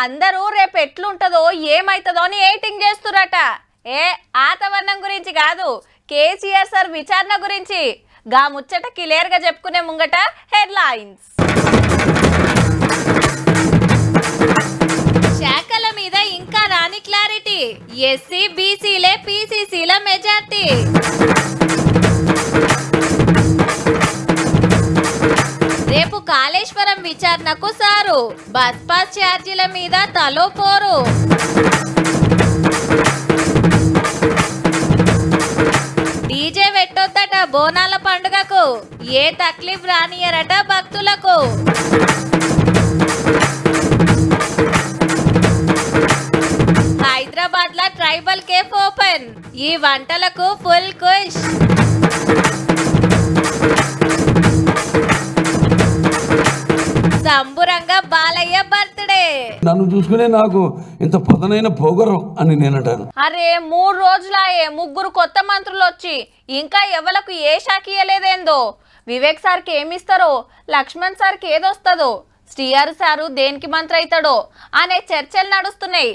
అందరూ రేపు ఎట్లుంటదో ఏమైతుందో అని ఎయిటింగ్ చేస్తురట. వాతావరణం గురించి కాదు, కేసీఆర్ సార్ విచారణ గురించి. గా ముచ్చట క్లియర్ గా చెప్పుకునే ముంగట హెడ్లైన్స్. శాఖల మీద ఇంకా రాని క్లారిటీ. ఎస్సీ బీసీలే పీసీసీల మెజార్టీ. రేపు కాళేశ్వరం విచారణకు సారు. బస్ పాస్ ఛార్జీల మీద తలో పోరు. డీజే పెట్టొద్దట బోనాల పండుగకు. ఏ తక్లీఫ్ రానియరట భక్తులకు. హైదరాబాద్ లో ట్రైబల్ కేఫ్ ఓపెన్. ఈ వంటలకు ఫుల్ కుష్. సంబురంగా బాలయ్య బర్త్డే. నన్ను చూసుకునే నాకు ఇంత పదనైన పోగరం అని నేనంటాను. అరే 3 రోజులాయే 3 కొత్త మంత్రులు వచ్చి ఇంకా ఎవలకు ఏ శాఖ ఇయ్యలేదేందో. వివేక్ సార్కి ఏమిస్తారో, లక్ష్మణ్ సార్కి ఏదొస్తుందో, శ్రీఆర్ సారు దేనికి మంత్రి అవుతాడో అనే చర్చలు నడుస్తున్నాయి.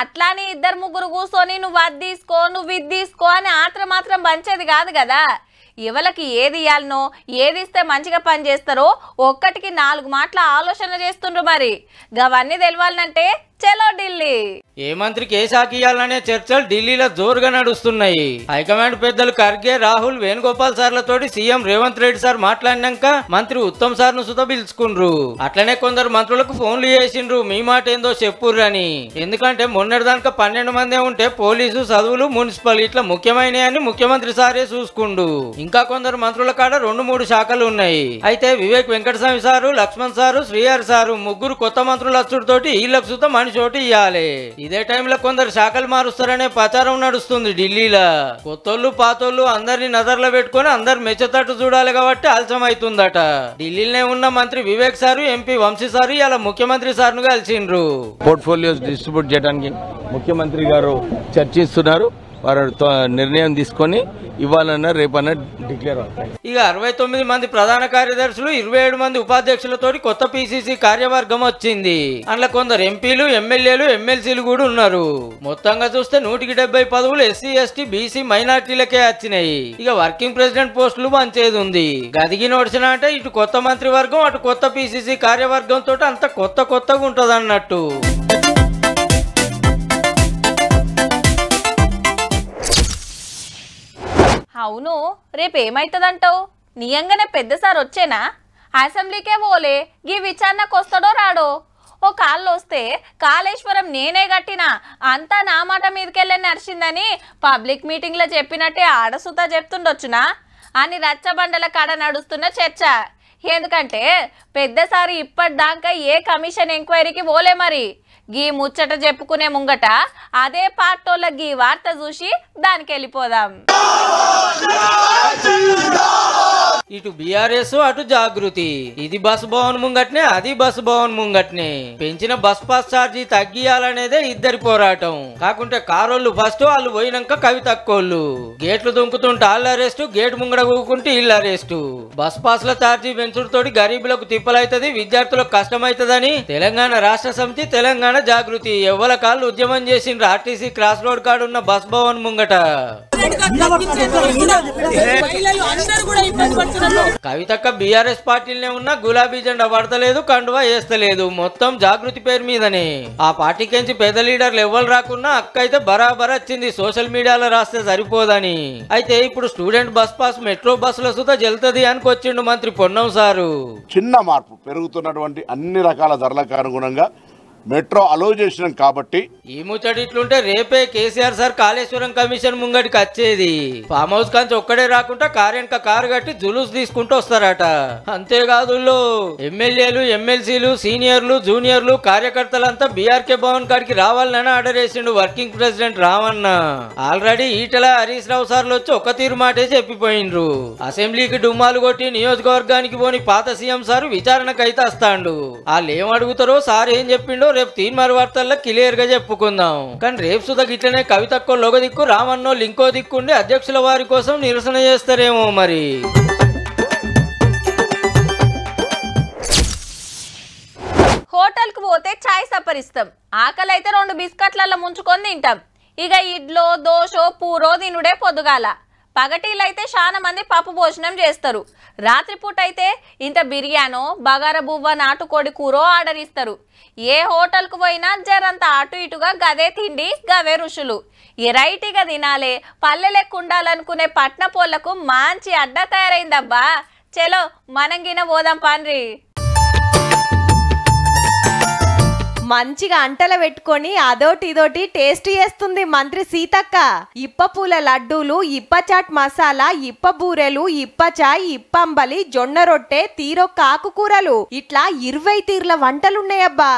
అట్లానే 2-3 కూర్చొని నువ్వు అది తీసుకో నువ్వు ఇది తీసుకో అని మాత్రం పంచేది కాదు కదా. ఎవరికి ఏది ఇయ్యాలనో, ఏది ఇస్తే మంచిగా పని చేస్తారో ఒక్కటికి 4 మాటల ఆలోచన చేస్తుండ్రు. మరి గవన్నీ తెలవాలంటే చలో ఢిల్లీ. ఏ మంత్రికి ఏ శాఖ ఇయ్యాలనే చర్చలు ఢిల్లీలో జోరుగా నడుస్తున్నాయి. హైకమాండ్ పెద్దలు ఖర్గే, రాహుల్, వేణుగోపాల్ సార్లతోటి సీఎం రేవంత్ రెడ్డి సార్ మాట్లాడినాక మంత్రి ఉత్తమ్ సార్ ను సుత పిలుచుకుండ్రు. అట్లనే కొందరు మంత్రులకు ఫోన్లు చేసిండ్రు, మీ మాట ఏందో చెప్పుర్రని. ఎందుకంటే మొన్నటిదాకా 12 మందే ఉంటే పోలీసు, చదువులు, మున్సిపల్ ఇట్లా ముఖ్యమైనవి ముఖ్యమంత్రి సారే చూసుకుండు. ఇంకా కొందరు మంత్రుల కాడ 2-3 శాఖలు ఉన్నాయి. అయితే వివేక్ వెంకటస్వామి సారు, లక్ష్మణ్ సారు, శ్రీఆర్ సారు 3 కొత్త మంత్రుల అచ్చుడితోటి వీళ్ళకు సుత చోటు ఇయ్యాలి. ఇదే టైంలో కొందరు శాఖలు మారుస్తారనే ప్రచారం నడుస్తుంది ఢిల్లీలో. కొత్తోళ్ళు పాతోళ్ళు అందరినీ నజర్లో పెట్టుకుని అందరు మెచ్చతట్టు చూడాలి కాబట్టి ఆలస్యం అవుతుందట. ఢిల్లీలోనే ఉన్న మంత్రి Vivek sir, MP Vamshi sir ఇలా ముఖ్యమంత్రి సార్ను కలిసిండ్రు. పోర్ట్ఫోలియోస్ డిస్ట్రిబ్యూట్ చేయడానికి ముఖ్యమంత్రి గారు చర్చిస్తున్నారు. వారు నిర్ణయం తీసుకొని ఇవ్వాలన్నా రేపన్నా డిక్లేర్ అవుతాయి. ఇక 69 మంది ప్రధాన కార్యదర్శులు, 27 మంది ఉపాధ్యక్షులతో కొత్త పిసిసి కార్యవర్గం వచ్చింది. అందులో కొందరు ఎంపీలు, ఎమ్మెల్యేలు, ఎమ్మెల్సీలు కూడా ఉన్నారు. మొత్తంగా చూస్తే 170 పదవులు ఎస్సీ, ఎస్టీ, బీసీ, మైనార్టీలకే వచ్చినాయి. ఇక వర్కింగ్ ప్రెసిడెంట్ పోస్టులు పంచేది ఉంది. గదిగి నోడిచిన అంటే ఇటు కొత్త మంత్రివర్గం, అటు కొత్త పిసిసి కార్యవర్గం తోటి అంత కొత్తగా ఉంటది అన్నట్టు. అవును, రేపు ఏమైతుందంటావు? నియంగానే పెద్ద సార్ వచ్చేనా? అసెంబ్లీకే పోలే, గీ విచారణకు వస్తాడో రాడో? ఓ కాళ్ళు వస్తే కాళేశ్వరం నేనే కట్టినా అంతా నా మాట మీదకెళ్ళని నడిచిందని పబ్లిక్ మీటింగ్లో చెప్పినట్టే ఆడసుతా చెప్తుండొచ్చునా అని రచ్చబండల కాడ నడుస్తున్న చర్చ. ఎందుకంటే పెద్దసారి ఇప్పటిదాకా ఏ కమిషన్ ఎంక్వైరీకి పోలే. మరి గీ ముచ్చట చెప్పుకునే ముంగట అదే పార్టోళ్ళ గీ వార్త చూసి దానికి వెళ్ళిపోదాం. ఇటు బీఆర్ఎస్, అటు జాగృతి. ఇది బస్ భవన్ ముంగట్నే, అది బస్ భవన్ ముంగట్నే. పెంచిన బస్ పాస్ ఛార్జీ తగ్గియాలనేదే ఇద్దరి పోరాటం. కాకుంటే కారోళ్ళు ఫస్ట్, వాళ్ళు పోయినాక కవితక్కోళ్ళు. గేట్లు దుంకుతుంటే వాళ్ళు అరెస్టు, గేట్ ముంగడ కూకుంటే ఇల్లు అరెస్టు. బస్ పాస్ల ఛార్జీ పెంచుడుతోటి గరీబులకు తిప్పలైతది, విద్యార్థులకు కష్టమైతదని తెలంగాణ రాష్ట్ర సమితి, తెలంగాణ జాగృతి ఎవ్వల కాళ్ళు ఉద్యమం చేసిండ్రు. ఆర్టీసీ క్రాస్ రోడ్ కాడ ఉన్న బస్ భవన్ ముంగట కవితక్క బీఆర్ఎస్ పార్టీలనే ఉన్న గులాబీ జెండా పడతలేదు, కండువా వేస్తలేదు. మొత్తం జాగృతి పేరు మీదనే. ఆ పార్టీకించి పెద్ద లీడర్లు ఎవ్వరు రాకున్నా అక్క అయితే బరాబర్ వచ్చింది, సోషల్ మీడియాలో రాస్తే సరిపోదని. అయితే ఇప్పుడు స్టూడెంట్ బస్ పాస్ మెట్రో బస్సుల సుతా జల్తది అనుకొచ్చిండు మంత్రి పొన్నం సారు. చిన్న మార్పు, పెరుగుతున్నటువంటి అన్ని రకాల ధరలకు అనుగుణంగా మెట్రో అలో చేసినాం కాబట్టి ఈ ముచ్చటి ఇట్లుంటే రేపే కేసీఆర్ సార్ కాళేశ్వరం కమిషన్ ముంగడికి వచ్చేది. ఫామ్ హౌస్ కాంచి ఒక్కడే రాకుండా కారెనక కారు కట్టి జులూస్ తీసుకుంటూ వస్తారట. అంతేకాదు ఎమ్మెల్యేలు, ఎమ్మెల్సీలు, సీనియర్లు, జూనియర్లు, కార్యకర్తలంతా బీఆర్కే భవన్ కాడికి రావాలని ఆర్డర్ వేసిండు working president Ramanna. Already Etela, Harish Rao సార్లు వచ్చి ఒక తీరు మాటే చెప్పిపోయిండ్రు. అసెంబ్లీకి డుమ్మాలు కొట్టి నియోజకవర్గానికి పోని పాత సీఎం సారు విచారణకు అయితే వస్తాండు. వాళ్ళు ఏం అడుగుతారో, సార్ ఏం చెప్పిండో రేపు తీన్మార్ వార్తల్లో క్లియర్ గా చెప్పుకుందాం. కానీ రేపు సుధా గిట్లనే కవితక్కో లోగ దిక్కు, రామన్నో లింకో దిక్కుండి అధ్యక్షుల వారి కోసం నిరసన చేస్తారేమో మరి. హోటల్ హోటల్కి పోతే చాయ్ సపరిస్తాం, ఆకలి అయితే 2 బిస్కెట్లలో ముంచుకొని తింటాం. ఇక ఇడ్లో దోశో పూరో తినుడే పొద్దుగాల. పగటీలైతే చాలా మంది పప్పు భోజనం చేస్తారు. రాత్రిపూట అయితే ఇంత బిర్యానో బగారా బువ్వ నాటుకోడి కూరో ఆర్డర్ ఇస్తారు. ఏ హోటల్కు పోయినా జరంత అటు ఇటుగా గదే తిండి గవే రుచులు. ఎరైటీగా తినాలే పల్లె లెక్క ఉండాలనుకునే పట్న పోళ్లకు మంచి అడ్డ తయారైందబ్బా. చలో మనం గిన పోదాం పాన్రి. మంచిగా అంటల పెట్టుకొని అదోటి ఇదోటి టేస్ట్ చేస్తుంది మంత్రి సీతక్క. ఇప్ప పూల లడ్డూలు, ఇప్ప చాట్ మసాలా, ఇప్ప బూరెలు, ఇప్ప చాయ్, ఇప్పంబలి, జొన్న రొట్టె, తీరొక్క ఆకుకూరలు, ఇట్లా 20 తీర్ల వంటలున్నాయబ్బా.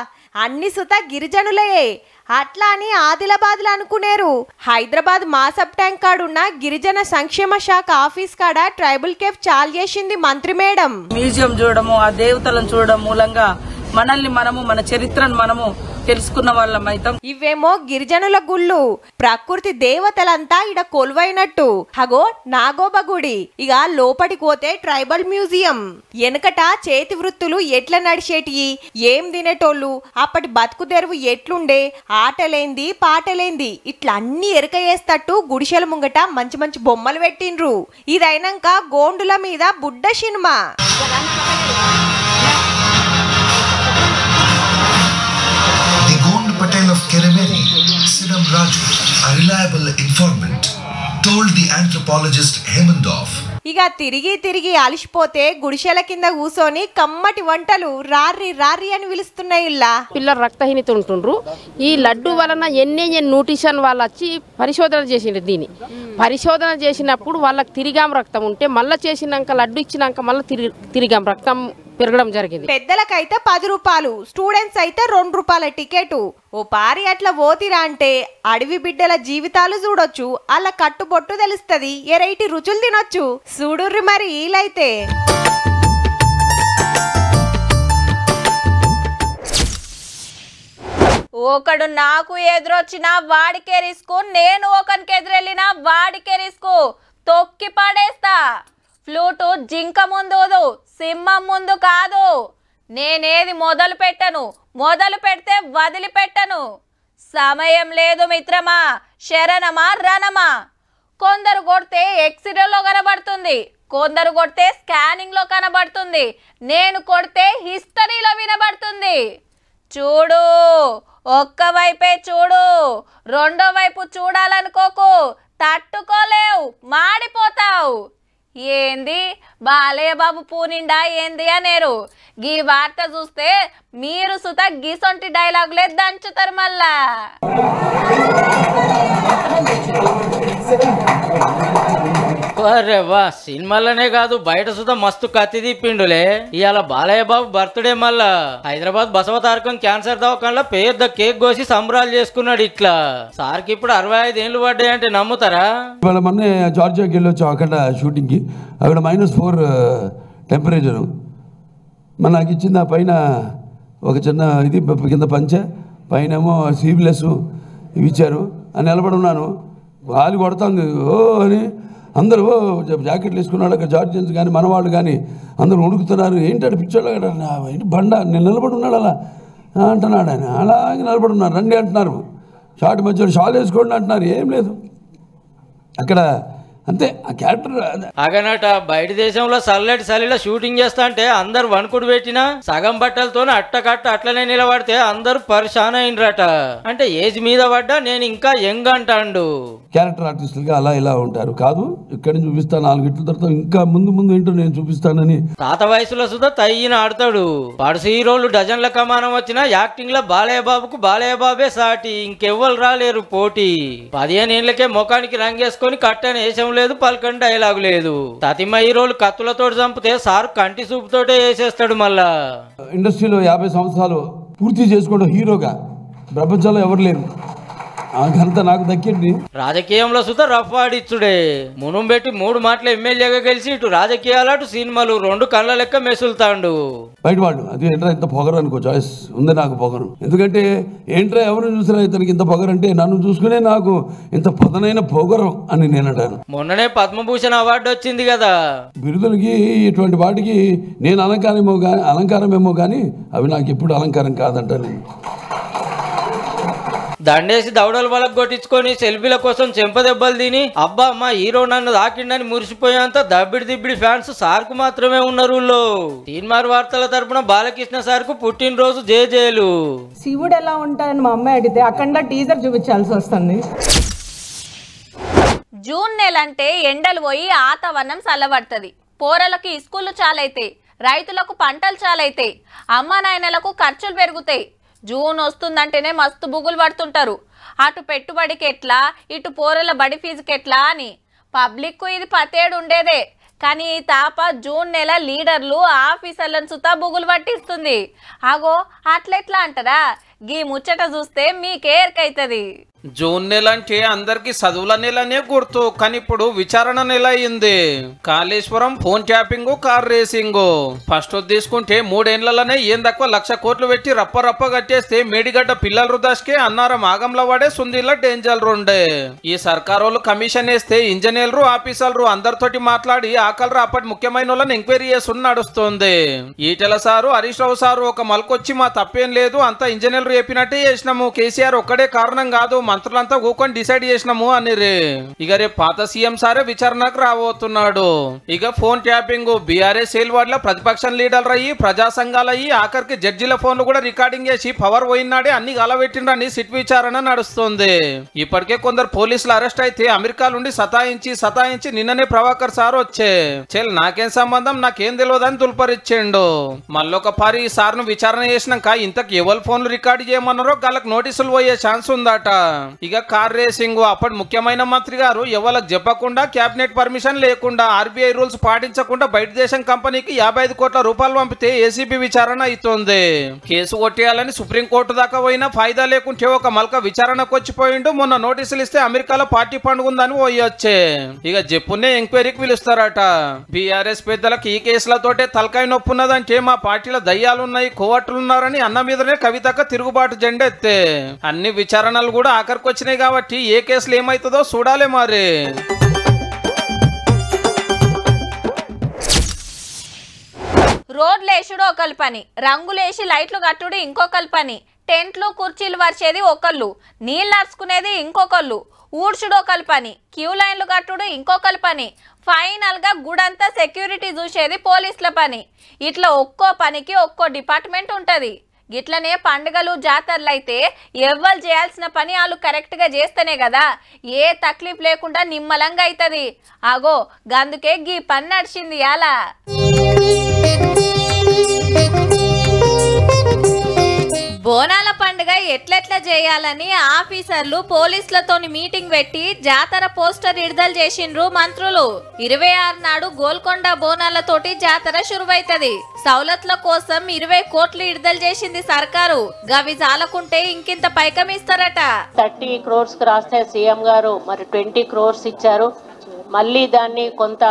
అన్ని సుత గిరిజనులే. అట్లా అని ఆదిలాబాద్లో అనుకునేరు. హైదరాబాద్ మాసబ్ ట్యాంక్ కాడున్న గిరిజన సంక్షేమ శాఖ ఆఫీస్ కాడ ట్రైబల్ కేఫ్ చాలు చేసింది మంత్రి మేడం. మ్యూజియం చూడము, ఆ దేవతలను చూడడం మూలంగా మనల్ని మనము మన చరిత్రను మనము తెలుసుకున్న వాళ్ళం అవుతాం. ఇవేమో గిరిజనుల గుళ్ళు, ప్రకృతి దేవతలంతా ఇడ కొలువైనట్టు. హగో నాగోబ గుడి. ఇక లోపటికి పోతే ట్రైబల్ మ్యూజియం. వెనకట చేతి వృత్తులు ఎట్లా నడిచేటివి, ఏం తినేటోళ్ళు, అప్పటి బతుకు తెరువు ఎట్లుండే, ఆటలేంది పాటలేంది, ఇట్లా అన్ని ఎరక చేస్తట్టు గుడిసెల ముంగట మంచి మంచి బొమ్మలు పెట్టిండ్రు. ఇదైనాక గోండుల మీద బుడ్డ cinema. Patel of Keremeri, Sidam Raju, a reliable informant, told the anthropologist Hemendorf. ఇక తిరిగి తిరిగి అలిసిపోతే గుడిసెల కింద కూసోని కమ్మటి వంటలు రారి రారి అని పిలుస్తున్నాయి. ఇలా పిల్లలు రక్తహీనత ఉంటుండ్రు. ఈ లడ్డు వలన ఎన్ని న్యూట్రిషన్ వాళ్ళు వచ్చి పరిశోధన చేసిండ్రు. దీన్ని పరిశోధన చేసినప్పుడు వాళ్ళకి తిరిగాం రక్తం ఉంటే మళ్ళీ చేసినాక లడ్డు ఇచ్చినాక మళ్ళీ తిరిగాం రక్తం పెరగడం జరిగింది. పెద్దలకైతే 10 రూపాయలు, స్టూడెంట్స్ అయితే 2 రూపాయల టికెట్. ఓ పారి అట్లా పోతిరా అంటే అడవి బిడ్డల జీవితాలు చూడొచ్చు, అలా కట్టుబొట్టు తెలుస్తుంది, ఎరైటీ రుచులు తినొచ్చు. చూడుర్రి మరి వీలైతే. ఒకడు నాకు ఎదురొచ్చినా వాడికే రిస్కు, నేను ఒకనికి ఎదురెళ్ళినా వాడికే రిస్కు. తొక్కి పడేస్తా. ఫ్లూటు జింక ముందు సింహం ముందు కాదు. నేనేది మొదలు పెట్టను, మొదలు పెడితే వదిలిపెట్టను. సమయం లేదు మిత్రమా, శరణమా రణమా. కొందరు కొడితే ఎక్స్రేలో కనబడుతుంది, కొందరు కొడితే స్కానింగ్లో కనబడుతుంది, నేను కొడితే హిస్టరీలో వినబడుతుంది. చూడు, ఒక్క వైపే చూడు, రెండో వైపు చూడాలనుకోకు, తట్టుకోలేవు, మాడిపోతావు. ఏంది బాలయ్య బాబు పూనిండా ఏంది అనేరు. గీ వార్త చూస్తే మీరు సుత గీసొంటి డైలాగులే దంచుతారు మళ్ళా. అరే వా, సినిమాలనే కాదు బయట సుధా మస్తు కత్తి తిప్పిండులే. ఇవాళ బాలయ్య బాబు బర్త్డే. మళ్ళా హైదరాబాద్ బసవతారకం క్యాన్సర్ దవాఖానలో పెద్ద కేక్ కోసి సంబరాలు చేసుకున్నాడు. ఇట్లా సార్కి ఇప్పుడు 65 ఏళ్ళు పడ్డాయంటే నమ్ముతారా? ఇవాళ మొన్న జార్జియాకి వెళ్ళొచ్చు అక్కడ షూటింగ్కి. అక్కడ -4 టెంపరేచరు. మన నాకు ఇచ్చింది ఆ పైన ఒక చిన్న ఇది కింద పంచె, పైన ఏమో సీవ్లెస్ ఇవి ఇచ్చారు. అని నిలబడి ఉన్నాను, గాలి కొడుతుంది ఓ అని. అందరూ జాకెట్లు వేసుకున్నాడు అక్కడ, జార్జియన్స్ కానీ మనవాళ్ళు కానీ అందరూ ఉడుకుతున్నారు. ఏంటంటే పిచ్చోళ్ళు ఏంటి బండ, నేను నిలబడి ఉన్నాడు అలా అంటున్నాడు ఆయన. అలాగే నిలబడి ఉన్నారు. రండి అంటున్నారు, షార్ట్ మధ్యలో షాల్ వేసుకోండి అంటున్నారు. ఏం లేదు అక్కడ, అంతే ఆ క్యారెక్టర్. అగనట బయట దేశంలో చలిలో షూటింగ్ చేస్తా అంటే అందరు వణుకుడు పెట్టినా సగం బట్టలతో అట్టకట్ట అట్లనే నిలబడితే అందరు పరిశాన్ అయినరట. అంటే ఏజ్ మీద పడ్డా నేను ఇంకా యంగ్ అంటాండు. క్యారెక్టర్ ఆర్టిస్టులుగా అలా ఇలా ఉంటారు. కాదు ఇక్కడ నుంచి చూపిస్తాను, 4 గంటల తర్వాత ఇంకా ముందు ఏంటో నేను చూపిస్తానని. తాత వయసులో సుధా తయ్యిన ఆడతాడు. పడుసు హీరోలు డజన్ల కమానం వచ్చినా యాక్టింగ్ లో బాలయ్య బాబుకు బాలయ్య బాబే సాటి, ఇంకెవ్వరు రాలేరు పోటీ. 15 ఏళ్లకే ముఖానికి రంగేసుకొని కట్టని వేసం లేదు, పలకని డైలాగు లేదు. తతిమ హీరోలు కత్తులతో చంపితే సార్ కంటి చూపుతోటే వేసేస్తాడు. మళ్ళా ఇండస్ట్రీలో 50 సంవత్సరాలు పూర్తి చేసుకోవడం హీరోగా ప్రపంచంలో ఎవరు లేరు. ఆ ఘనత నాకు దక్కింది. రాజకీయంలో సుత రఫ్ ఆడిచ్చుడే మునుంబెట్టి 3 మాటలు ఎమ్మెల్యేగా గెలిచి ఇటు రాజకీయాలు అటు సినిమాలు 2 కళ్ళ లెక్క మెసులుతాండు. బయటవాడు అది ఏంట్రా ఇంత పొగరు అనుకో, చాయిస్ ఉంది నాకు పొగరు. ఎందుకంటే ఏంట్రా ఎవరు చూసినా ఇతనికి ఇంత పొగరు అంటే నన్ను చూసుకునే నాకు ఇంత పదనైన పొగరు అని నేను అంటాను. మొన్ననే పద్మభూషణ్ అవార్డు వచ్చింది కదా. బిరుదులకి ఇటువంటి వాటికి నేను అలంకారమేమో కానీ అవి నాకు ఎప్పుడు అలంకారం కాదంట. నేను దండేసి దవడలు వాళ్ళకు కొట్టించుకొని సెల్ఫీల కోసం చెంపదెబ్బలు తిని అబ్బా మా హీరో నన్ను దాకిండని మురిసిపోయేంత దబ్బిడి ఫ్యాన్స్ సార్కు మాత్రమే ఉన్నారు. తీన్మార్ వార్తల తరపున బాలకృష్ణ సార్కు పుట్టినరోజు జేజేలు. శివుడు ఎలా ఉంటాడని మా అమ్మాయి అడిగితే అక్కడ టీజర్ చూపించాల్సి వస్తుంది. జూన్ నెలంటే ఎండలు పోయి ఆతవనం చల్లబడుతుంది. పోరలకి స్కూళ్ళు చాలైతాయి, రైతులకు పంటలు చాలైతాయి, అమ్మ నాయనలకు ఖర్చులు పెరుగుతాయి. జూన్ వస్తుందంటేనే మస్తు బుగులు పడుతుంటారు. అటు పెట్టుబడికి ఎట్లా, ఇటు పోరల బడి ఫీజుకి ఎట్లా అని పబ్లిక్కు ఇది పతేడు ఉండేదే. కానీ ఈ తాప జూన్ నెల లీడర్లు ఆఫీసర్లను సుతా బుగులు పట్టిస్తుంది. అగో అట్లెట్లా అంటారా? గీ ముచ్చట చూస్తే మీకేర్కైతుంది. జూన్ నెల అంటే అందరికి చదువుల నెలనే గుర్తు, కానీ ఇప్పుడు విచారణ నెల అయింది. Kaleshwaram, phone tapping, car racing. First తీసుకుంటే 3 ఏళ్లలోనే ఏం తక్కువ 1,00,000 కోట్లు పెట్టి రప్ప కట్టేస్తే మేడిగడ్డ పిల్లల రుదాస్కే అన్నారం ఆగంలో వాడే సుందీల డేంజర్ ఉండే. ఈ సర్కారోళ్ళు కమిషన్ వేస్తే ఇంజనీర్లు ఆఫీసర్లు అందరితోటి మాట్లాడి ఆకలరా అప్పటి ముఖ్యమైన వాళ్ళని ఎంక్వైరీ చేస్తున్న నడుస్తుంది. ఈటెల సారు, హరీష్ రావు సారు ఒక మలకొచ్చి మా తప్పేం లేదు, అంతా ఇంజనీర్లు చెప్పినట్టే చేసినాము, కేసీఆర్ ఒక్కడే కారణం కాదు, మంత్రులంతా కూకొని డిసైడ్ చేసినాము అని రే. ఇక రేపు పాత సీఎం సారే విచారణకు రాబోతున్నాడు. ఇక ఫోన్ ట్యాపింగ్, బీఆర్ఎస్ సేల్వాడ్ల ప్రతిపక్షం లీడర్లు అయ్యి ప్రజా సంఘాలు అయ్యి ఆఖరికి జడ్జిల ఫోన్లు కూడా రికార్డింగ్ చేసి పవర్ పోయినాడే అన్ని గలబెట్టిండ్రని సిట్ విచారణ నడుస్తుంది. ఇప్పటికే కొందరు పోలీసులు అరెస్ట్ అయితే అమెరికా నుండి సతాయించి నిన్ననే ప్రభాకర్ సార్ వచ్చే చెల్ నాకేం సంబంధం నాకేం తెలియదని తుల్పరిచ్చిండు. మళ్ళొక పారి ఈ సార్ను విచారణ చేసినాక ఇంతకు ఎవరు ఫోన్లు రికార్డు చేయమన్నారో వాళ్ళకి నోటీసులు పోయే ఛాన్స్ ఉందట. ఇక కార్ రేసింగ్, అప్పటి ముఖ్యమైన మంత్రి గారు ఎవరికి చెప్పకుండా క్యాబినెట్ పర్మిషన్ లేకుండా ఆర్బీఐ రూల్స్ పాటించకుండా బయట దేశం కంపెనీకి 55 కోట్ల రూపాయలు పంపితే ఏసీబీ విచారణ అవుతుంది. కేసు కొట్టేయాలని సుప్రీంకోర్టు దాకా పోయినా ఫాయిదా లేకుంటే ఒక మల్క విచారణకు వచ్చిపోయిండు. మొన్న నోటీసులు ఇస్తే అమెరికాలో పార్టీ పండుగ ఉందని పోయొచ్చే. ఇక జప్పునే ఎంక్వైరీకి పిలుస్తారట. బీఆర్ఎస్ పెద్దలకు ఈ కేసులతోటే తలకాయ నొప్పి ఉన్నదంటే మా పార్టీలో దయ్యాలున్నాయి, కోవట్లున్నారని అన్న మీదనే కవితక్క తిరుగుబాటు జెండెత్తే. అన్ని విచారణలు కూడా ఆఖరికి వచ్చినాయి కాబట్టి ఏ కేసులు ఏమైతుందో చూడాలి మరి. రోడ్లేసుడు ఒకరి పని, రంగులేసి లైట్లు కట్టుడు ఇంకొకరి పని, టెంట్లు కుర్చీలు వర్చేది ఒకళ్ళు, నీళ్ళు అరుచుకునేది ఇంకొకళ్ళు, ఊడ్చుడు ఒకరి పని, క్యూ లైన్లు కట్టుడు ఇంకొకరి పని, ఫైనల్గా గుడంతా సెక్యూరిటీ చూసేది పోలీసుల పని. ఇట్లా ఒక్కో పనికి ఒక్కో డిపార్ట్మెంట్ ఉంటుంది. గిట్లనే పండుగలు జాతరలు అయితే ఎవ్వరు చేయాల్సిన పని వాళ్ళు కరెక్ట్గా చేస్తేనే కదా ఏ తక్లీఫ్ లేకుండా నిమ్మలంగా అవుతుంది. అగో గందుకే గీ పని నడిచింది అలా. బోనాల పండుగ ఎట్లెట్లా చేయాలని ఆఫీసర్లు పోలీసులతోని మీటింగ్ పెట్టి జాతర పోస్టర్ విడుదల చేసిండ్రు మంత్రులు. 26 నాడు గోల్కొండ బోనాలతోటి జాతర శురువైతది. సౌలత్ల కోసం 20 కోట్లు విడుదల చేసింది సర్కారు. గవి జాలకుంటే ఇంకింత పైకం ఇస్తారట. 30 crores రాస్తే సీఎం గారు మరి 20 crores ఇచ్చారు. మళ్ళీ దాన్ని కొంత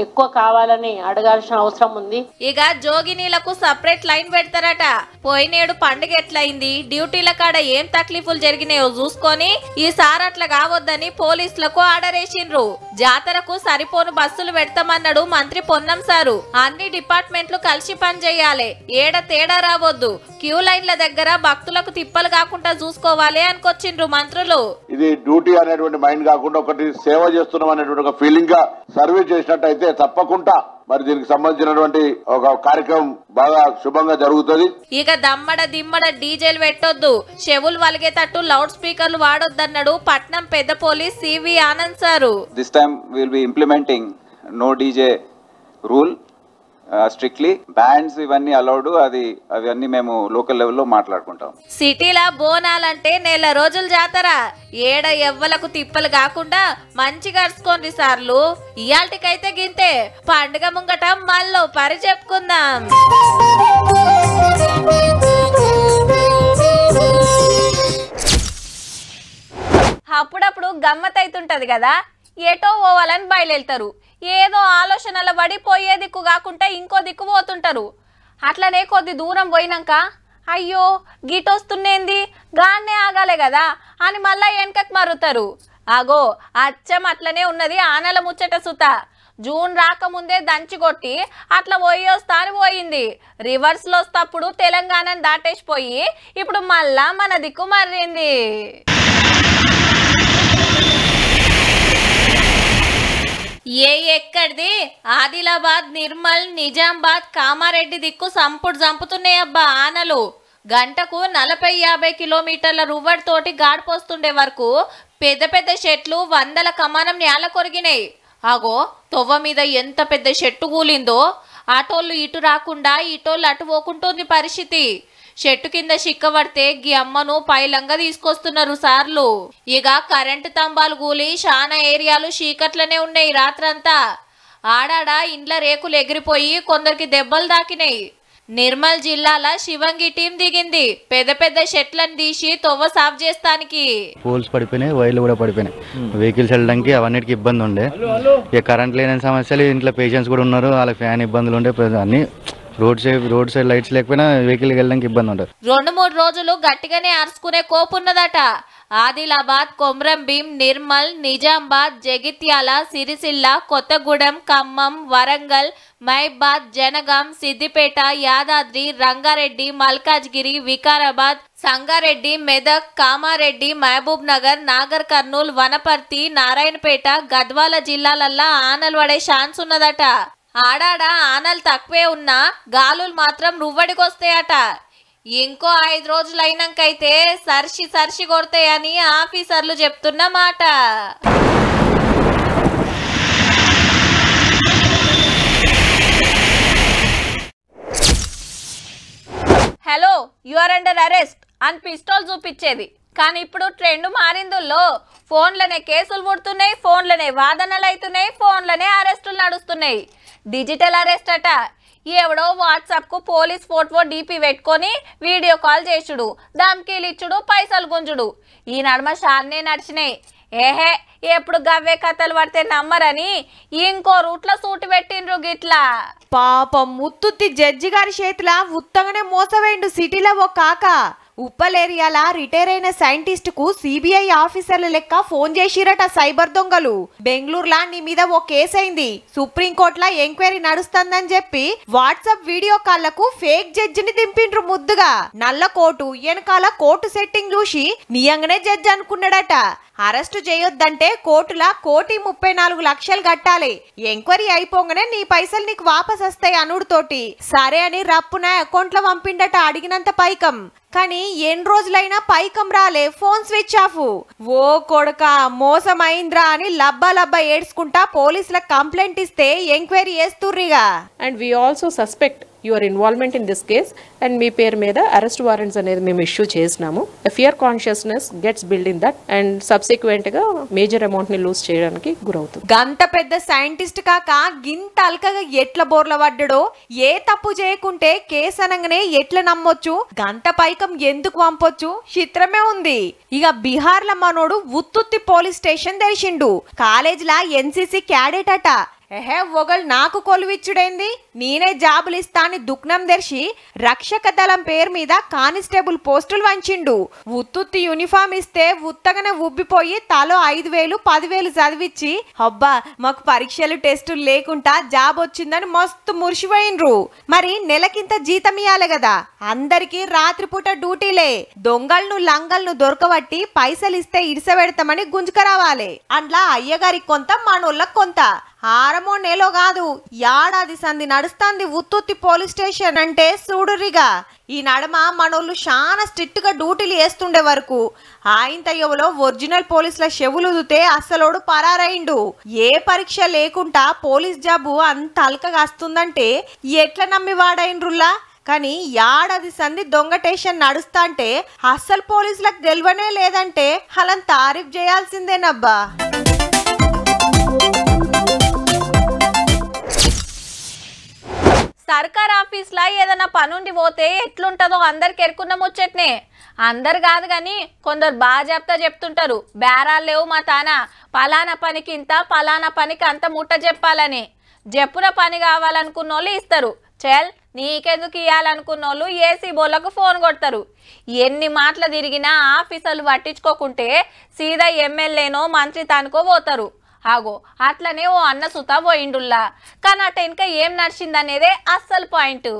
ఎక్కువ కావాలని అడగాల్సిన అవసరం ఉంది. ఇక జోగినీలకు సపరేట్ లైన్ పెడతారట. పోయినేడు పండుగ ఎట్లయింది, డ్యూటీల కాడ ఏం తక్లీఫులు జరిగినాయో చూసుకొని ఈసారి అట్లా కావద్దని పోలీసులకు ఆర్డర్ వేసిండ్రు. జాతరకు సరిపోను బస్సులు పెడతామన్నాడు మంత్రి పొన్నం సారు. అన్ని డిపార్ట్మెంట్లు కలిసి పని చేయాలి, ఏడ తేడా రావద్దు, క్యూ లైన్ల దగ్గర భక్తులకు తిప్పలు కాకుండా చూసుకోవాలి అనుకొచ్చిండ్రు మంత్రులు. ఇది డ్యూటీ అనేటువంటి మైండ్ కాకుండా ఒకటి సేవ చేస్తున్నాం అనేటువంటి ఒక ఫీలింగ్ గా సర్వీస్ చేసినట్టు తప్పకుండా మరి దీనికి సంబంధించినటువంటి ఒక కార్యక్రమం బాగా శుభంగా జరుగుతుంది. ఇక దమ్మడ దిమ్మడ డీజేలు పెట్టొద్దు, చెవులు వలిగేటట్టు లౌడ్ స్పీకర్లు వాడొద్దన్నాడు పట్నం పెద్ద police CV Anand sir. This time will be implementing no DJ rule strictly. Bands ఇవన్నీ అలౌడ్, అవన్నీ మేము లోకల్ లెవెల్లో మాట్లాడుకుంటాం. సిటీలా బోనాలంటే నెల రోజులు జాతర, ఏడ ఎవ్వలకు తిప్పలు కాకుండా మంచిగా అరుచుకోండి సార్లు. ఇయాల్టికైతే గింతే, పండుగ ముంగట మళ్ళీ పరి చెప్పుకుందాం. గమ్మత్ అవుతుంటది కదా, ఏటో పోవాలని బయలుదేరుతారు. ఏదో ఆలోచనల పడి పోయే దిక్కు కాకుండా ఇంకో దిక్కు పోతుంటారు. అట్లనే కొద్ది దూరం పోయినాక అయ్యో గిటొస్తుందేంది, గాన్నే ఆగాలే కదా అని మళ్ళా వెనకకు మరుతారు. అగో అచ్చం అట్లనే ఉన్నది ఆనల ముచ్చట సుత. జూన్ రాకముందే దంచి కొట్టి అట్లా పోయొస్తా అని పోయింది. రివర్స్లో వస్తప్పుడు తెలంగాణను దాటేసిపోయి ఇప్పుడు మళ్ళా మన దిక్కు మర్రింది. ఎక్కడిది ఆదిలాబాద్, నిర్మల్, నిజామాబాద్, కామారెడ్డి దిక్కు సంపుడు చంపుతున్నాయబ్బా ఆనలు. గంటకు 40-50 కిలోమీటర్ల రువ్వడితోటి గాడిపోస్తుండే వరకు పెద్ద పెద్ద చెట్లు 100 కమానం నేల కొరిగినాయి. అగో తొవ్వ మీద ఎంత పెద్ద చెట్టు కూలిందో. ఆటోళ్ళు ఇటు రాకుండా ఇటోళ్ళు అటు పోకుంటుంది పరిస్థితి. చెట్టు కింద చిక్కబడితే గీ అమ్మను పైలంగా తీసుకొస్తున్నారు సార్లు. ఇక కరెంటు స్తంభాలు కూలి చాలా ఏరియాలు చీకట్లనే ఉన్నాయి రాత్రంతా. ఆడాడ ఇండ్ల రేకులు ఎగిరిపోయి కొందరికి దెబ్బలు తాకినాయి. నిర్మల్ జిల్లాల శివంగి టీం దిగింది పెద్ద పెద్ద చెట్లను తీసి తొవ్వ సాఫ్ చేస్తానికి. పోల్స్ పడిపోయినాయి, వైర్లు కూడా పడిపోయినాయి. వెహికల్స్ వెళ్ళడానికి అవన్నిటికి ఇబ్బంది ఉండే. ఇక కరెంట్ లేని సమస్యలు, ఇంట్లో పేషెంట్స్ కూడా ఉన్నారు, వాళ్ళ ఫ్యాన్ ఇబ్బందులు ఉండే. అన్ని రోడ్ సైడ్ లైట్స్ లేకపోయినా వెహికల్ వెళ్ళడానికి ఇబ్బంది ఉంటుంది. 2-3 రోజులు గట్టిగానే అరుచుకునే కోపున్నదట. ఆదిలాబాద్, కొమ్రంభీం, నిర్మల్, నిజామాబాద్, జగిత్యాల, సిరిసిల్ల, కొత్తగూడెం, ఖమ్మం, వరంగల్, మహబాద్, జనగాం, సిద్దిపేట, యాదాద్రి, రంగారెడ్డి, మల్కాజ్గిరి, వికారాబాద్, సంగారెడ్డి, మెదక్, కామారెడ్డి, మహబూబ్ నగర్, నాగర్ కర్నూల్, వనపర్తి, నారాయణపేట, గద్వాల జిల్లాలల్లా ఆనలు పడే ఛాన్స్ ఉన్నదట. ఆడాడ ఆనలు తక్కువే ఉన్నా గాలులు మాత్రం రువ్వడికొస్తాయట. ఇంకో 5 రోజులు అయినాకైతే సర్షి కొడతాయని ఆఫీసర్లు చెప్తున్న మాట. Hello you are under arrest అని పిస్టోల్ చూపించేది. కానీ ఇప్పుడు ట్రెండ్ మారిందుల్లో ఫోన్లనే కేసులు పుడుతున్నాయి, ఫోన్లనే వాదనలు అవుతున్నాయి, ఫోన్లనే అరెస్టులు నడుస్తున్నాయి. డిజిటల్ అరెస్ట్ అట. ఎవడో వాట్సాప్కు పోలీస్ ఫోటో డీపీ పెట్టుకొని వీడియో కాల్ చేసుడు, ధమ్కీలు ఇచ్చుడు, పైసలు గుంజుడు. ఈ నడుమ షాన్నే నడిచినాయి. ఎప్పుడు గవ్వే కథలు పడితే నమ్మరని ఇంకో రూట్లో సూటి పెట్టిండ్రు గిట్లా. పాపం ముత్తుత్తి జడ్జి గారి చేతిలా ఉత్తగానే మోసవేండు సిటీలో ఓ కాక. ఉప్పల్ ఏరియాల రిటైర్ అయిన సైంటిస్ట్ కు సిబిఐ ఆఫీసర్ల లెక్క ఫోన్ చేసిరట సైబర్ దొంగలు. బెంగళూరులా నీ మీద ఓ కేసు అయింది, సుప్రీంకోర్టులో ఎంక్వైరీ నడుస్తుందని చెప్పి వాట్సాప్ వీడియో కాళ్లకు ఫేక్ జడ్జిని దింపిండ్రు ముద్దుగా. నల్ల కోటు వెనకాల కోర్టు సెట్టింగ్ చూసి నియంగానే జడ్జి అనుకున్నాడట. అరెస్టు చేయొద్దంటే కోర్టులా 1,34,00,000 కట్టాలి, ఎంక్వైరీ అయిపోగానే నీ పైసలు నీకు వాపస్ వస్తాయి అనుడుతోటి సరే అని రప్పున అకౌంట్ లో పంపిండట అడిగినంత పైకం. కానీ ఎన్ని రోజులైనా పైకం రాలే, ఫోన్ స్విచ్ ఆఫ్. ఓ కొడుక మోసం అయింద్రా అని లబ్బా ఏడ్చుకుంటా పోలీసులకు కంప్లైంట్ ఇస్తే ఎంక్వైరీ చేస్తుర్రిగా. And we also suspect your involvement in this case and మీ పేరు మీద అరెస్ట్ వారెంట్స్ అనేది మేము ఇష్యూ చేసినాము. Fear consciousness gets build in that and subsequent గా మేజర్ అమౌంట్ ని లూజ్ చేయడానికి గురవుతుంది. గంత పెద్ద సైంటిస్ట్ కాక గింత అల్కగా ఎట్ల బోర్ల పడ్డాడో, ఏ తప్పు చేయకుంటే కేసు అనగానే ఎట్లా నమ్మొచ్చు, గంత పైకం ఎందుకు పంపొచ్చు, చిత్రమే ఉంది. ఇక బీహార్ లో మనోడు ఉత్తుత్తి పోలీస్ స్టేషన్ తెరిచిండు. కాలేజీలా ఎన్సీసీ క్యాడెట్ అట. ఒకళ్ళు నాకు కొలువిచ్చుడైంది, నేనే జాబులు ఇస్తా అని దుఃఖం తెరిచి రక్షక దళం పేరు మీద కానిస్టేబుల్ పోస్టులు వంచిండు. ఉత్తుత్తి యూనిఫామ్ ఇస్తే ఉత్తగానే ఉబ్బిపోయి తలో 5,000 10,000 చదివిచ్చి అబ్బా మాకు పరీక్షలు టెస్టులు లేకుండా జాబ్ వచ్చిందని మస్తు మురిసిపోయినరు. మరి నెలకింత జీతం ఇయ్యాలి కదా, అందరికి రాత్రిపూట డ్యూటీలే. దొంగలను లంగలను దొరకబట్టి పైసలు ఇస్తే ఇడిసబెడతామని గుంజుకరావాలి. అందులో అయ్యగారికి కొంత మనోళ్ళకి కొంత. 6 నెలలో కాదు ఏడాది సంధి నడుస్తుంది ఉత్తుత్తి పోలీస్ స్టేషన్ అంటే చూడురిగా. ఈ నడమ మనోళ్ళు చాలా స్ట్రిక్ట్ గా డ్యూటీలు వేస్తుండే వరకు ఆయనతయ్యవలో ఒరిజినల్ పోలీసుల చెవులుదితే అసలోడు పరారైండు. ఏ పరీక్ష లేకుండా పోలీస్ జాబు అంత అల్కగా వస్తుందంటే ఎట్లా నమ్మి వాడైండ్రుల్లా. కానీ ఏడాది సంధి దొంగ స్టేషన్ నడుస్తా అంటే అస్సలు పోలీసులకు తెలివనే లేదంటే అలా తారీఫ్ చేయాల్సిందేనబ్బా. సర్కార్ ఆఫీస్లో ఏదైనా పనుండి పోతే ఎట్లుంటుందో అందరికి ఎరుకున్న ముచ్చట్నే. అందరు కాదు కానీ కొందరు బాగా చెప్తుంటారు, బేరాలు లేవు మా తాన, పలానా పనికి ఇంత పలానా పనికి అంత ముట్ట చెప్పాలని. చెప్పున పని కావాలనుకున్న వాళ్ళు ఇస్తారు, చల్ నీకెందుకు ఇవ్వాలనుకున్న వాళ్ళు ఏసీ బోళ్ళకు ఫోన్ కొడతారు. ఎన్ని మాటలు తిరిగినా ఆఫీసర్లు పట్టించుకోకుంటే సీదా ఎమ్మెల్యేనో మంత్రి తానుకో పోతారు. ఆగో అట్లనే ఓ అన్న సుతా పోయిండుల్లా. కానీ అట ఇంకా ఏం నడిచిందనేదే అస్సలు పాయింట్.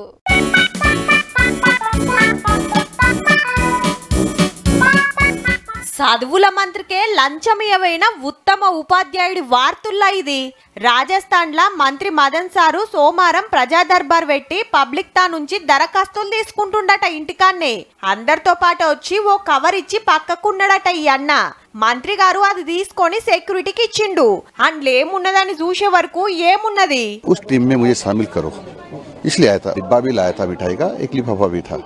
చదువుల మంత్రికే లంచమియవైన ఉత్తమ ఉపాధ్యాయుడి వార్తుల్లా ఇది. రాజస్థాన్లా మంత్రి మదన్ సారు సోమవారం ప్రజా దర్బార్ పెట్టి పబ్లిక్ తా నుంచి దరఖాస్తులు తీసుకుంటుండట. ఇంటికాన్నే అందరితో పాటు వచ్చి ఓ కవర్ ఇచ్చి పక్కకున్నాడట ఈ అన్న. మంత్రి గారు అది తీసుకొని సెక్యూరిటీకి ఇచ్చిండు. అందులో ఏమున్నదని చూసే వరకు ఏమున్నది. उस टीम में मुझे शामिल करो इसलिए आया था. डिब्बा भी लाया था मिठाई का, एक लिफाफा भी था.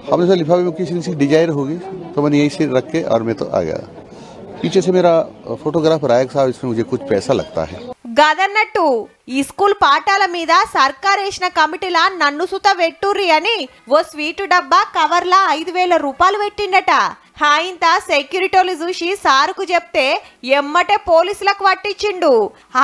हमने सोचा लिफाफे में किसी से डिजायर होगी तो मैंने यही से रख के और मैं तो आ गया. पीछे से मेरा फोटोग्राफर आया साहब, इसमें मुझे कुछ पैसा लगता है. గదన్నట్టు ఈ స్కూల్ పాఠాల మీద సర్కార్ వేసిన కమిటీలా నన్ను సుత వెట్టుర్రి అని ఓ స్వీటు డబ్బా కవర్లా 5,000 రూపాయలు పెట్టిండట. ఇంత సెక్యూరిటీలు చూసి సారుకు చెప్తే ఎమ్మటే పోలీసులకు పట్టించిండు.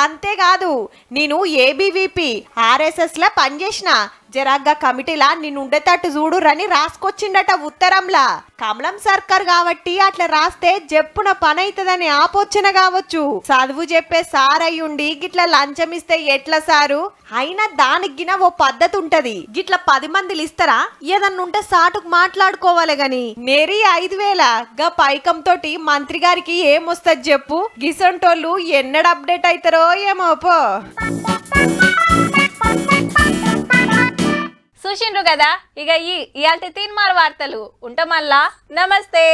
అంతేకాదు, నేను ఏబీవీపీ RSS లా పనిచేసిన, జరాగ్గా కమిటీలా నిన్ను ఉండేటట్టు చూడురని రాసుకొచ్చిండట ఉత్తరంలా. కమలం సర్కార్ కాబట్టి అట్లా రాస్తే చెప్పున పని అవుతుందని ఆపోచన కావచ్చు. చదువు చెప్పే సార్ అయ్యుండి గిట్లా లంచం ఇస్తే ఎట్లా సారు? అయినా దానికి గిన ఓ పద్ధతి ఉంటది. గిట్లా 10 మందిలు ఇస్తారా? ఏదన్నా ఉంటే సాటుకు మాట్లాడుకోవాలి గాని మేరీ 5,000 గా పైకం తోటి మంత్రి గారికి ఏమొస్తది చెప్పు? గిసంటోళ్ళు ఎన్నడ అప్డేట్ అవుతారో ఏమో పో. చూసిండ్రు కదా, ఇక ఇయాల్టి తీన్మార్ వార్తలు ఉంటా. మళ్ళా నమస్తే.